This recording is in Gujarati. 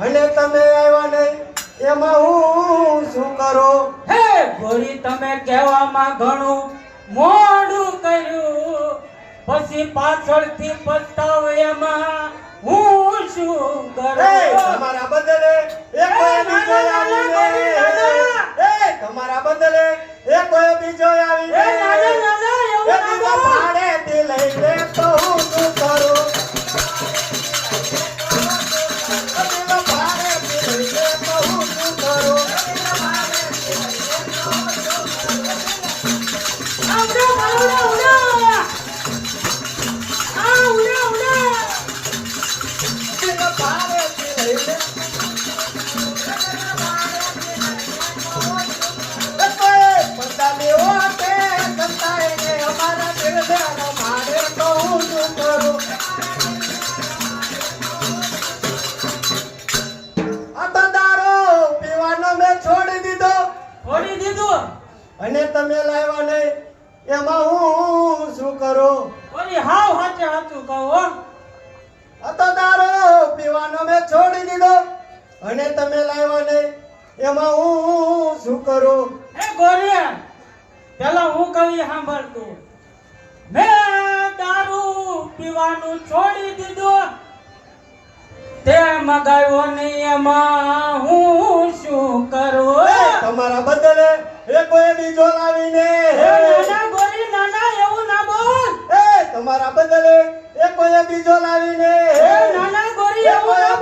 અને તમે આવ્યા નહીં એમાં હું શું કરું? હે ગોરી તમે કહેવામાં ઘણું મોડું કર્યું, પછી પાછળથી પસ્તાવ એમાં હું શું કરું? તમારા બદલે બીજો આવીને તમારા બદલે બીજો આવીને ભાડેથી લઈ લે તો હું શું કરું? ભાડેથી લઈ લે તો હું શું કરું? અને તમે લાવ્યા નહીં એમાં હું શું કરું? ઓલી હાવ હાચે હાચું કહો. તો દારો પીવાનો મેં છોડી દીધો અને તમે લાવ્યા નહીં એમાં હું શું કરું? હે ગોરી પેલા હું કવિ સાંભળતું. મેં દારૂ પીવાનું છોડી દીધું, તે મગાવ્યો નહીં એમાં હું શું કરું? તમારા બદલે કોઈ બીજો લાવીને નાના ગોરી નાના એવું ના બોલ. તમારા બદલે કોઈ બીજો લાવીને નાના ગોરી એવું ના